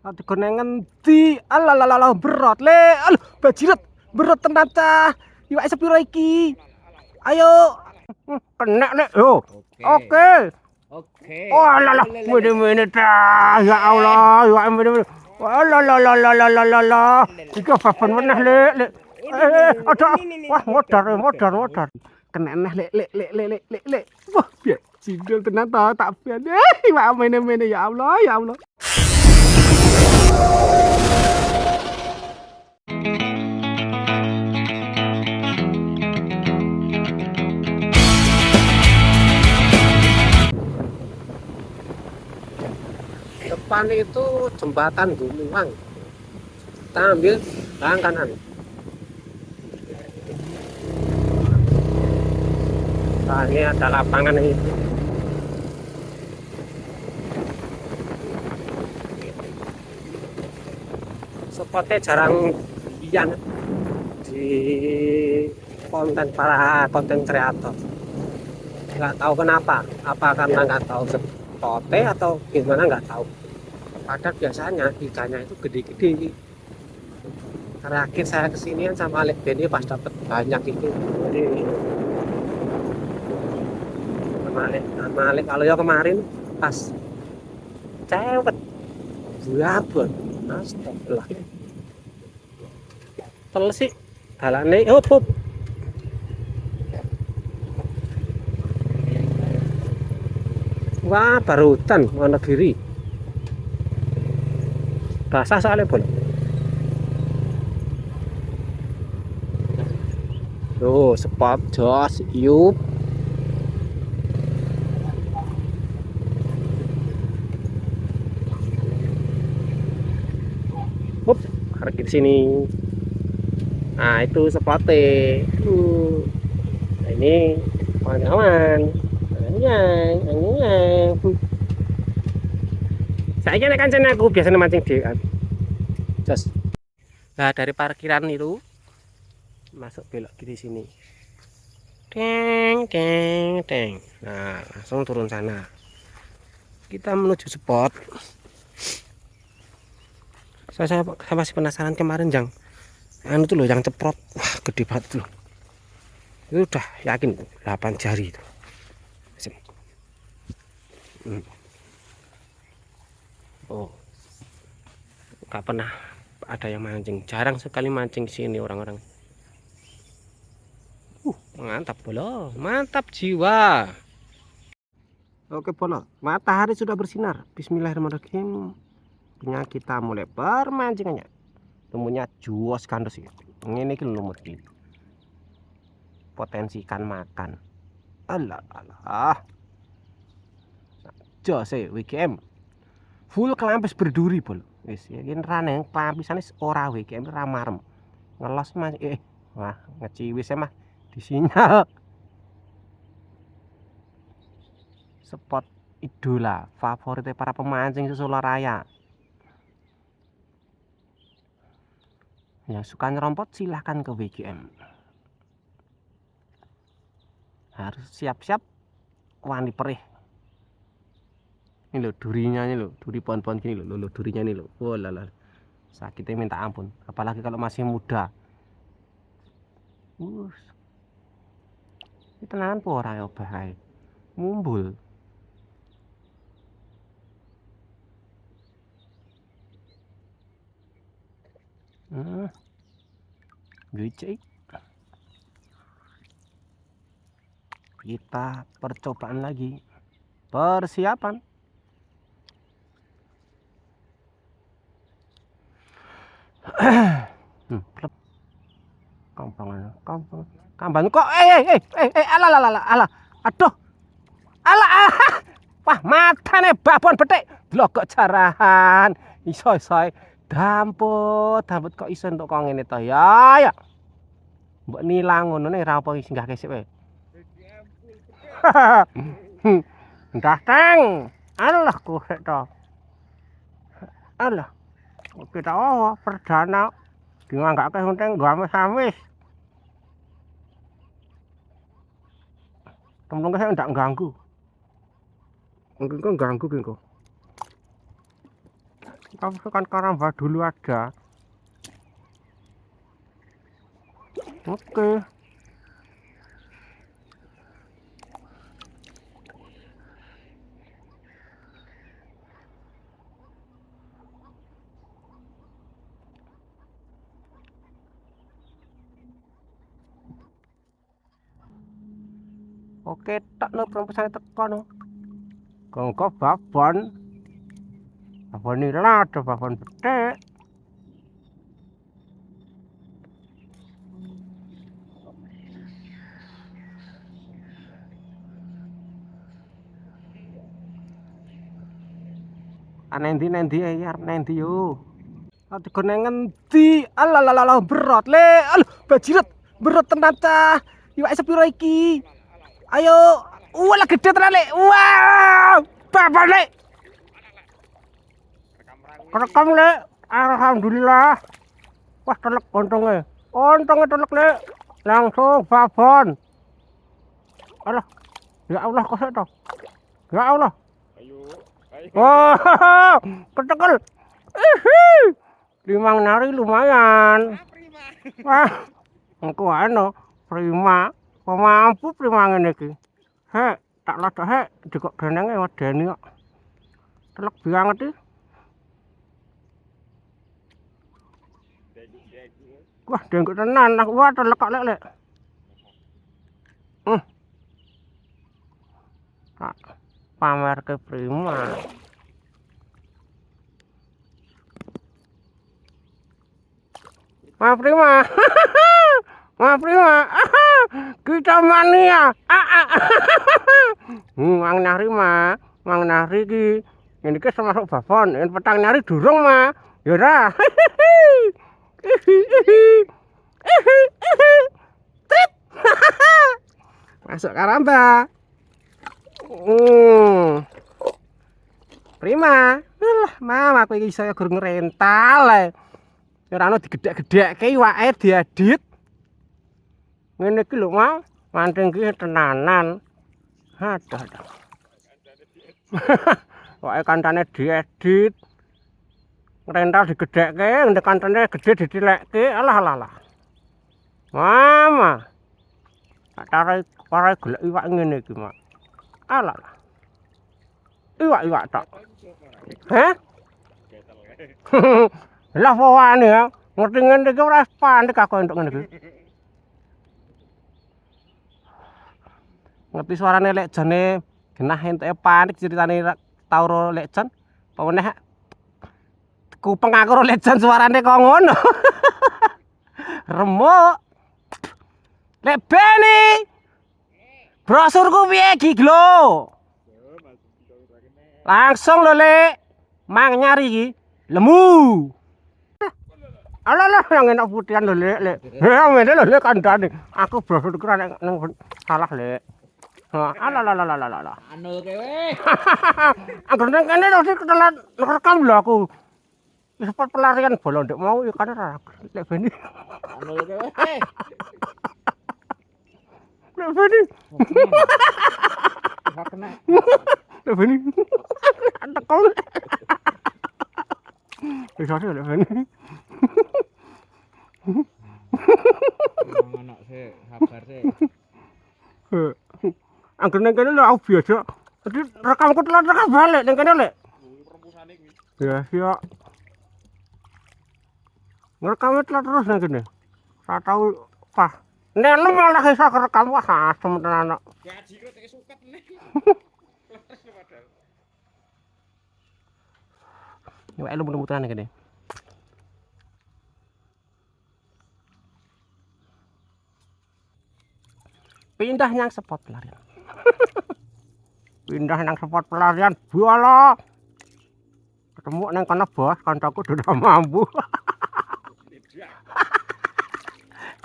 Ati gonengen di alalala berat le. Aduh, bajiret. Berat tenan cah. Iwake sepiro iki? Ayo. Kena nek. Yo. Oke. Oke. Oke. Oh alah, mene-mene dah. Ya Allah, iwake mene-mene. Alah. Iki baban meneh le. Ada. Wah, modar. Kena neh le. Wah, biar cindel tenan ta tak biar. Iwake mene-mene ya Allah. Depan itu jembatan Gumuang. Kita ambil belakang kanan. Nah, ini ada lapangan ini. Spotnya jarang lihat di konten para konten kreator. Nggak tahu kenapa. Apa karena nggak tahu spotnya atau gimana nggak tahu. Padahal biasanya ikannya itu gede-gede. Terakhir saya kesinian sama Alek Benny pas dapet banyak itu. Sama Alek kalau ya kemarin pas cewek buabon. Astagfirullah. Teles sih dalane hop. Wah, barutan Wonogiri. Basah soalnya boleh. Tuh, spot jos yup. Hop, parkir sini. Nah, itu spotnya. Nah, ini kawan-kawan. Saya nek kancane aku biasanya mancing di jos. Nah, dari parkiran itu masuk belok kiri sini. Teng. Nah, langsung turun sana. Kita menuju spot. Saya masih penasaran kemarin yang anu tuh loh, yang ceprot. Wah, gede banget loh. Itu udah yakin 8 jari itu. Oh, nggak pernah ada yang mancing, jarang sekali mancing sini orang-orang. Mantap bolo, mantap jiwa. Oke bolo, matahari sudah bersinar. Bismillahirrahmanirrahim. Punya kita mulai permancingannya. Temunya juos kandos ya. Ini kan lumut gitu. Potensi ikan makan. Alah. Jos WGM. Full kelampis berduri bol. Wis iki rane pampisane ora WGM ra marem. Ngelos Mas wah ngeciwis mah disinyal. Spot idola favorit para pemancing Solo Raya. Yang suka nyerompot silahkan ke WGM. Harus siap-siap wani perih. Ini loh durinya ini loh, duri pohon-pohon gini loh durinya ini loh. Oh lala. Sakitnya minta ampun, apalagi kalau masih muda. Ini tenanan po ora ya bae. Ngumbul. Gecek. Kita percobaan lagi. Persiapan. Kampang kok alah. Aduh. Alah. Wah, matane babon betik. Blogok jarahan. Iso. Damput kok iso entuk kok ngene to ya. Mbok nilang ngono nek ra apa singgah kesik wae. Ndah teng. Alah korek to. Alah. Kita perdana dianggake hunting gamis-gamis. Temen-temen saya ndak ganggu. Mungkin kok ganggu kok. masukkan karamba dulu aja. Oke. Oke, tak no perempuan tekan no. Kongko babon. Babon nila ada babon petek. Nendi ya nendi yo. Ati kene ngendi? Alah berat le. Aduh, bajirat. Berat tenan cah. Iwak sepiro iki? Ayo. Wala gede tenan le. Wow! Babon le. Kerekam le. Alhamdulillah. Wah, telek ontongnya. Ontongnya telek le. Langsung babon. Alah. Ya Allah kok toh. Ya Allah. Oh, kecekel. Limang nari lumayan. Wah, engko ano prima. Pemampu prima ngene iki. Hek, tak ladak hek dikok denenge wedeni kok. Telek banget iki. Wah, dengkuk tenan. Wah, telek kok lek. Tak pamer ke prima. Ma prima. Ma prima. Kita mania. Mang nari ma, mang nari ki. Ini ki termasuk babon. Ini petang nari durung ma. Yora. Trip. Masuk karamba. Prima. Lah, mama aku iki iso gur ngrental ae. Ora ono digedhek-gedhekke iwake diedit. Ngene iki lho, Mang. Manting ki tenanan. Aduh. Wae kancane diedit. Ngrental digedhekke, ndek kancane gedhe ditilekke. Alah. Mama. Tak tarai golek iwak ngene iki, Mak. Alah. Iwak tok. Hah? Lah wawane ya. Ngerti ngene iki ora panik aku entuk ngene iki. Ngerti suarane lek jane genah entuke panik ceritane Tauro lek jan. Apa meneh kupeng aku lek jan suarane kok ngono. Remuk. Lek Beni. Brosurku piye iki lho? Langsung lho lek. Mang nyari iki. Lemu. Alah yang enak putihan lho lek. Ya ngene lho lek kandhane. Aku brosur kira nek salah lek. Alah. Anu kowe. Angger nang kene lho ketelan rekam lho aku. Wis pelarian bola ndek mau ya kan ora lek Beni. Anu kowe. Lek Beni. Ora kena. Lek Beni. Tekol. Wis ora lek Beni. Anak sih, sabar sih. Angger nang kene lho aku biasa. Dadi rekamku telat rekam balik nang kene lek. Perempusane kuwi. Ya. Ngerekam telat terus nang kene. Ora tau pas. Nek lu malah iso kerekam wah asem tenan kok. Gaji kok tak suket nih. Leres padahal. Iwak lu muter-muteran nang kene. Pindah nang spot pelarian. Pindah nang spot pelarian bola. Ketemu nang kana bos, kancaku udah mampu.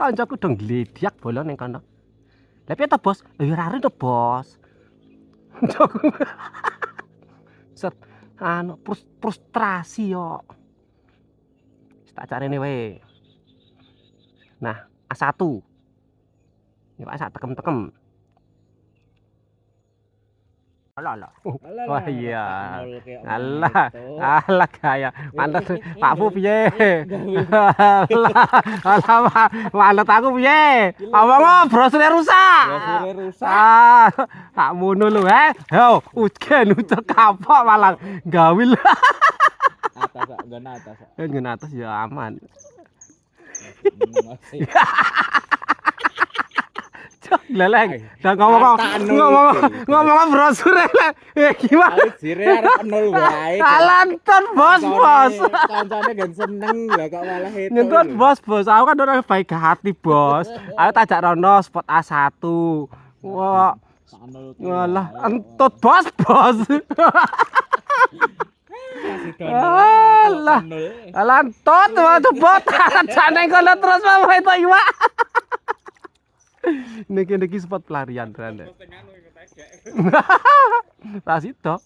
Kancaku udah glediak bola nang kana. Lah piye to, Bos? Ya ora to, Bos. Set anu frustrasi yo. Tak carane wae. Nah, A1. Ini Pak sak tekem-tekem. Alah. Alah, Wah iya. nol kayak Alah, gitu. alah kaya. Mantes Pak Bu piye? Alah, mantes aku piye? Ngomong brosure rusak. Brosure rusak. Ah, tak mono lho, Yo, ujen utek kapok malah gawil. Atas Kak, nggon atas Kak. Nggon atas ya aman. Masih. Leleng, dah ngomong brosure lek. Gimana? Jire arep nol wae. Alanton bos. Kancane gan seneng lah kok malah itu. Ngentut bos. Aku kan orang baik hati, Bos. Aku tajak rono spot A1. Wah. Walah, entut bos. Alah. Alantot waduh bot. Jane kono terus apa itu iwak. Niki spot pelarian tenan. Rasito.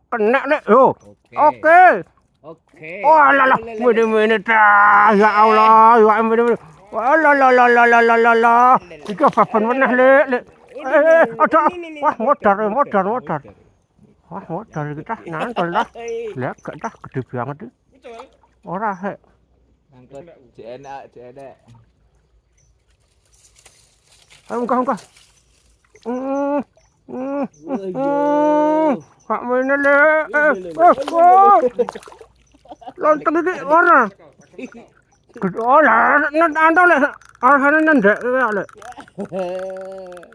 Kena nek. Yo. Oke. Oke. Oh alah, menit dah. Ya Allah, ya menit. Alah. Iki papan meneh, Lek. Ada. Wah, modar. Wah, modar iki tah nantol dah. Lek gak dah gede banget. Ora hek. Ngangkut enak. Ayo enggak. Pak mana le? Lontong iki ora. Ora, nantau le. Arane ndek le.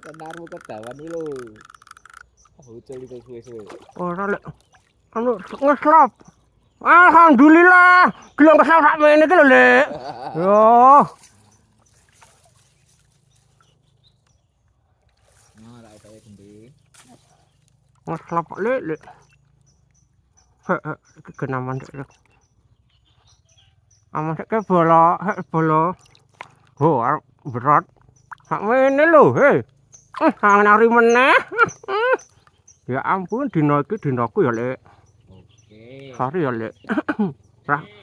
Kenarmu kedawan iki lho. Ucul itu suwe-suwe. Ora le. Anu ngeslop. Alhamdulillah. Gelem kesal sak mene iki lho, Le. Yo. Ngeslop le. Kenaman dek. Aman dek bola. Oh, berat. Sak mene lho, he. Nari meneh. Ya ampun, dinaku ya, Lek. Oke. Sorry ya, Lek.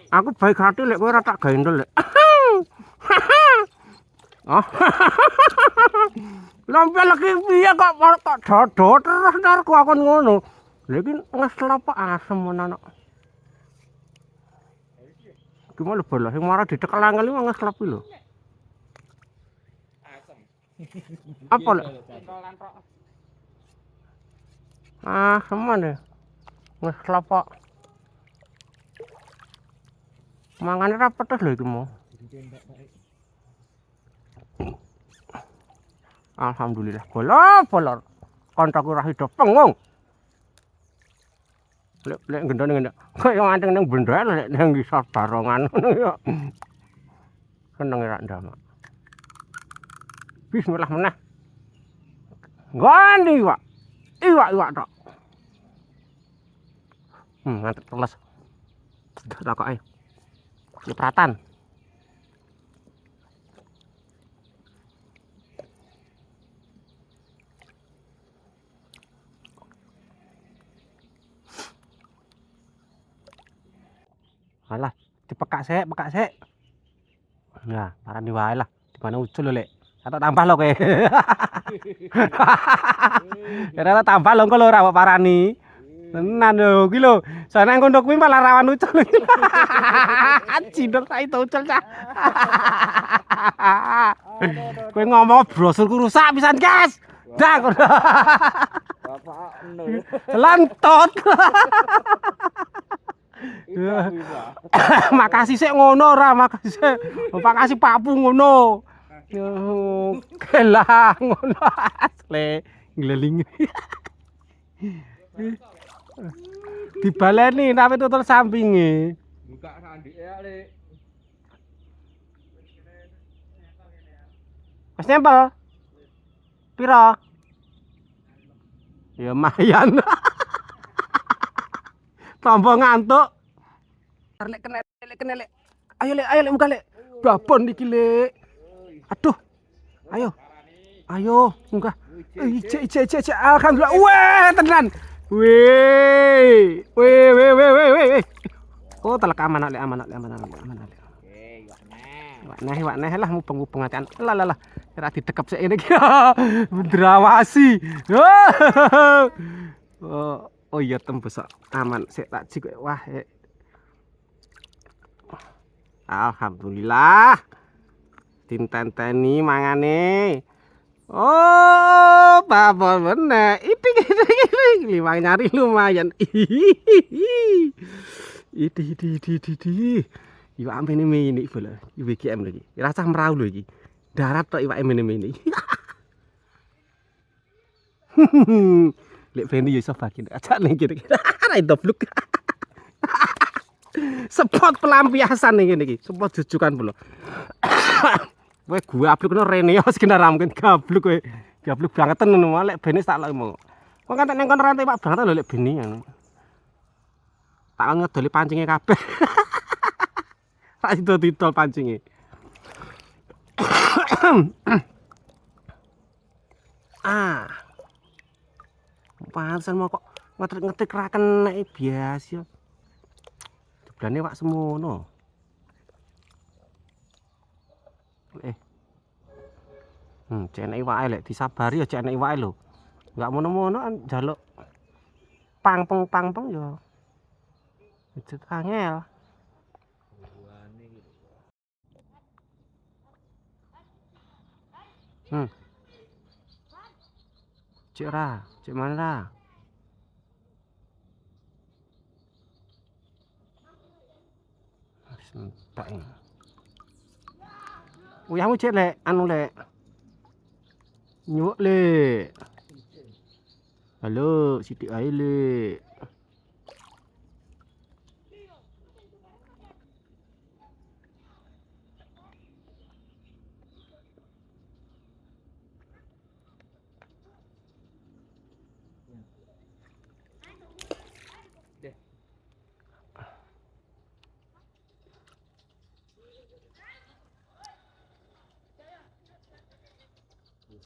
Aku baik hati, Lek, kowe ora tak gendol, Lek. Oh. Lampe lagi piye kok dodo terus ntar ku akon ngono. Lha iki ngeslop asem menan. Gimana lho bola sing marah ditekel angel iki ngeslop iki lho. Asem. Apa lek? Semen ya. Ngeslop kok. Mangane ra petes lho iki mau. Alhamdulillah. Bolor. Koncoku ra hidup pengung. Lek gendone ngendek. Kaya nganteng nang bendel lek nang ngisor barongan ngono ya. Seneng ra ndamak. Bismillah meneh. Gani Iwak tok. Ngantek teles. Tak ae. Cipratan. Alah, dipekak sik. Nah, parani wae lah. Di mana ucul lho, Lek. Atau tambah lo kowe. Kira tambah lo engko lho ora parani. Tenan lho iki lho. Soale ngono kuwi malah rawan ucul. Cindok saiki ucul cah. Kowe ngomong brosurku rusak pisan, Guys. Dah. Bapak nol. Lantot. Makasih sik ngono ora, makasih. Makasih papu ngono. Yo, kelah ngono asle ngleling. Dibaleni tapi tutul sampinge. Buka sandike ya, Lek. Wis nempel. Piro? Ya mayan. Tambah ngantuk. Lek kena Lek. Ayo Lek munggah Lek. Babon iki Lek. Aduh. Ayo munggah. Ije. Alhamdulillah. Weh, tenan. Weh. Oh, telek aman Lek. Oke, Wak neh lah mubeng-mubeng atian. Lah. Ora didekep sik ngene iki. Ndrawasi. Oh, oh iya tembus kok. Aman sik tak jik kowe. Wah. Alhamdulillah. Tintenteni mangane. Oh, babon bener. Itik liwang nyari lumayan. Idi. Iwak mini bola. IWGM lagi. Rasa merau lho iki. Darat tok iwak mini. Lek Benny yo iso bagi ajak ning kene. Ra dobluk. Spot pelampiasan ning kene iki. Spot jujukan pula. Kowe gue abluk no rene ya sekitar mungkin gabluk kowe. Gabluk bangetan ngono lek Benny tak lek mau. Kok kan nek kon rantai Pak banget lho lek Benny ngono. Tak ngedoli pancinge kabeh. Tak didol pancinge. Pantesan mau kok ngetik ra kenek biasa. Jeblane wak semono. Cenek iwake lek disabari ya cenek iwake lho. Enggak mono-mono njaluk pangpeng ya. Jet angel. Cek mana? Sentak. Uyahmu cek lek anu lek. Nyuk lek. Halo, Siti ae lek.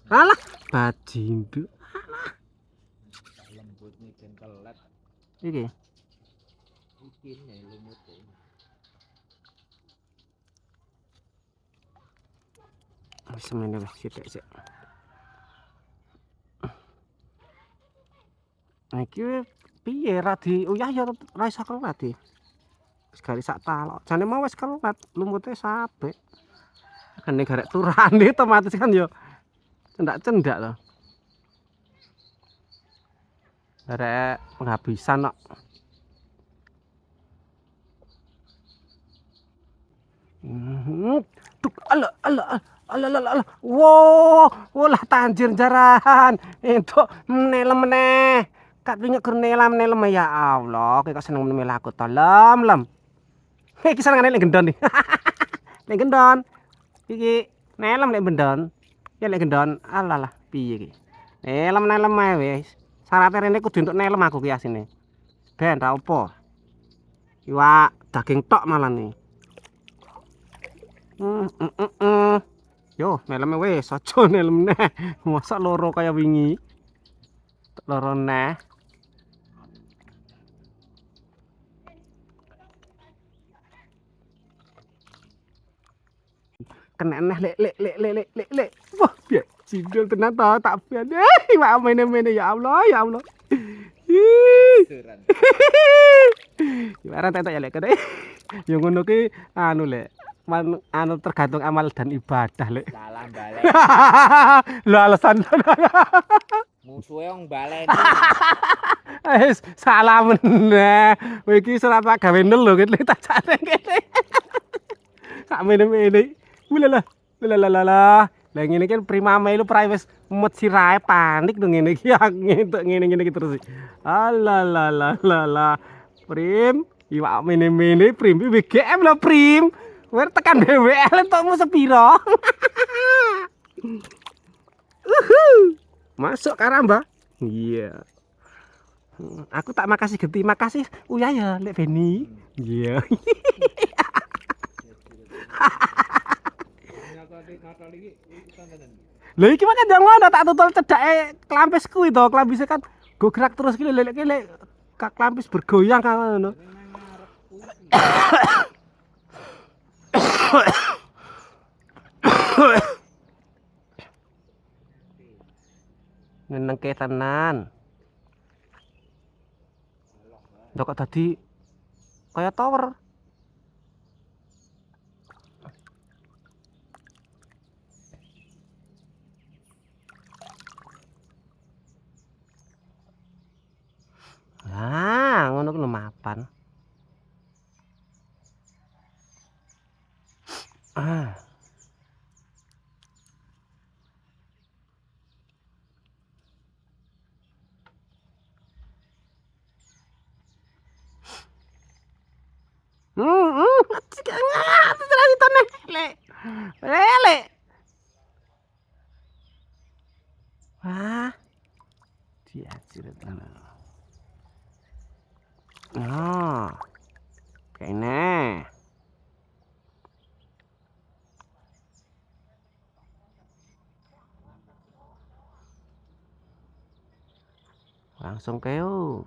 Alah, bajindu. Lembutnya jengkelat. Iki. Iki nih lumutnya. Semene wis sithik sik. Iki piye ra di uyah ya ra iso kelat iki. Wis gari sak talok. Jane mau wis kelat, lumute sabek. Kene garek turane otomatis kan ya cendak-cendak loh. Garek penghabisan kok. Tuk ala. Wow, lah tanjir jaran. Entuk nelem meneh. Kat wingi gur nelem ya Allah. Kowe kok seneng meneh aku to, lem. Iki senengane lek gendon iki. Lek gendon. Iki nelem lek gendon. Ya lek gendon, alalah piye iki. Nelem ae wis. Syaraté rene kudu entuk nelem aku ki asine. Ben ra opo. Iwak daging tok malah nih. Yo, neleme wis aja nelem neh. Masa loro kaya wingi. Loro neh. Kena neh lek. Wah, piye? Cindel tenan ta tak pian. Iwak mene-mene ya Allah. Ibarat entuk ya lek kene. Ya ngono ki anu lek. Anu tergantung amal dan ibadah lek. Salah balik. Lho alasan. Musuhe wong baleni. Salah meneh. Kowe iki surat tak gawe nel lho kene tak jane kene. Sak mene-mene. Wilalah. Lah ngene iki primame lu private mut sirahe panik dong ngene iki ngentuk ngene iki terus. Alah. Prim, iwak mene-mene prim WGM lho prim. Kowe tekan BWL entukmu sepiro? Masuk karamba. Iya. Aku tak makasih genti, makasih Uya ya lek Benny. Iya. Lha iki makan jang ngono tak tutul cedake klampisku itu, klampise kan go gerak terus ki lek klampis bergoyang kan ngono. Nyenengke tenan. Ndok kok dadi kaya tower. Ah, ngono ku lho mapan. Ah. Lele. Wah. Diajar tenan. Nah. Kene. Langsung keo.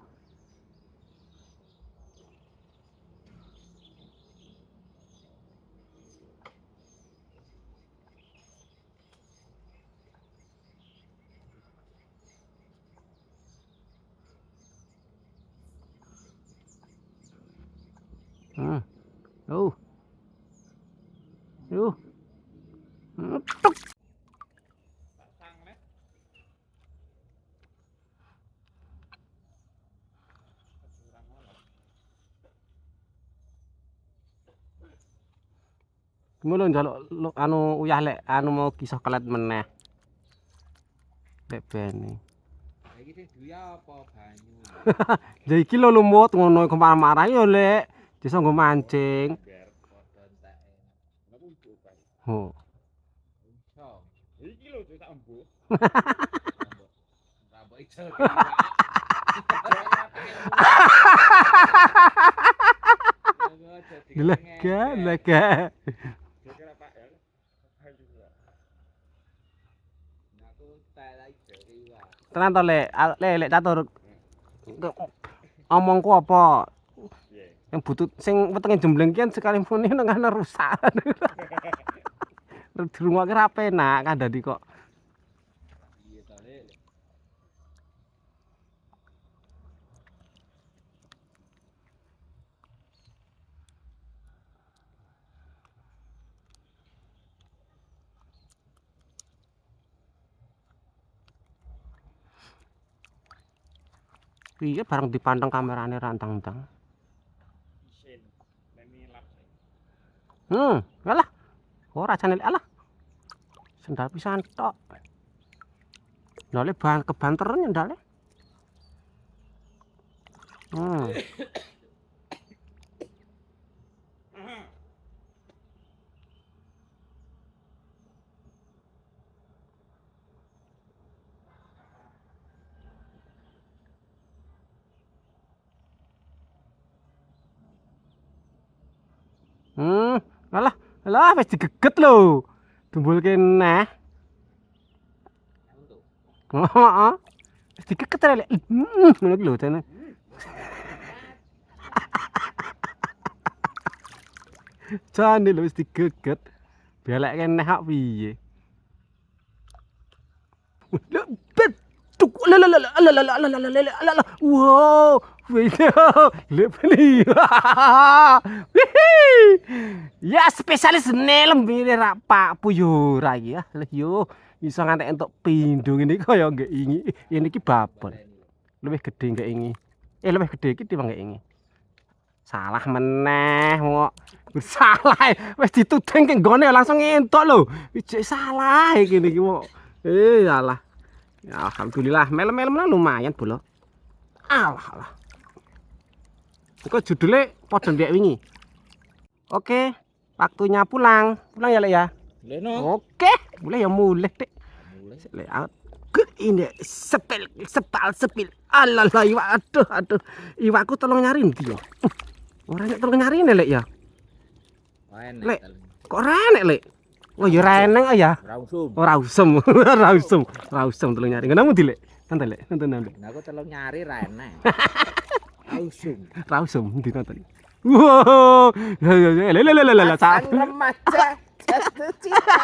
Oh. Yuh. Tuk. Ngono njaluk anu uyah lek anu mau kisah kelet meneh. Lek bene. Iki sing duwe apa banyu. Ya iki lho lumut ngono iku marah-marah ya lek bisa nggo mancing. Biar padha enteke. Nek untuk bae. Oh. Iso. Iki lho tak embuk. Rambok ijo. Lega, lega. Tenan to lek lek catur. Omongku apa? Yang butut sing wetenge jembleng kian sekali muni nang ana rusak. Dirungokke ra penak kandhani kok. Iya to lek. Piye bareng dipanteng kamerane rantang-tang. Isin. Lemi lap. Alah. Ora jane alah. Sendal pisan tok. Ndale kebanteren ndale. Alah, alah wis digeget lho. Dumbulke neh. Heeh. Wis digeget lek. Ngono ki lho jane. Jane lho wis digeget. Beleke neh kok piye? Wow, ya spesialis nelem bini Pak Puyura iki ya. Yo iso ngantek entuk pindho ngene iki kaya nggih ingi. Ini iki babon. Luwih gedhe nggih ingi. Luwih gedhe iki timbang nggih ingi. Salah meneh kok. Salah wis dituding ke nggone langsung entuk lho. Ijek salah iki niki kok. Salah. Ya, alhamdulillah, melem-melem lumayan bolo. Alah. Iku judulnya padha ndek wingi. Oke, waktunya pulang. Pulang ya, Lek ya. Mulai no. Oke, mulai ya mulai, Dek. Mulai out. Ini sepil. Alah, iwak aduh. Iwakku tolong nyari ndi yo. Ora nek tolong nyari Lek ya. Lek, kok renek, Lek? Oh ya reneng ya. Ora usum telu nyari. Ngono ndi Lek? Nonton Lek, nonton. Aku telu nyari ra enek. Ra usum ndi nonton. Wow. Lele Sang remaja jatuh cinta.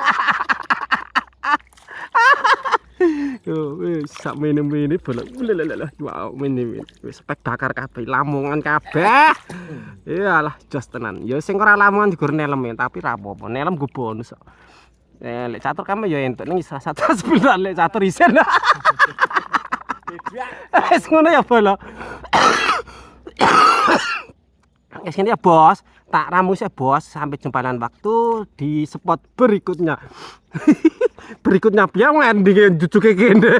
Yo wis sak mene-mene bolak. Wow, mene. Wis spektakuler kabeh, lamongan kabeh. Iyalah jos tenan. Ya sing ora lamongan juga nelem tapi ra apa-apa. Nelem go bonus kok. Lek catur kamu ya entuk ning salah satu sebulan lek catur isen. Wis ngono ya bolo. Wis ngene ya bos, tak ramu sih bos sampai jumpalan waktu di spot berikutnya. Berikutnya piye endinge jujuke kene.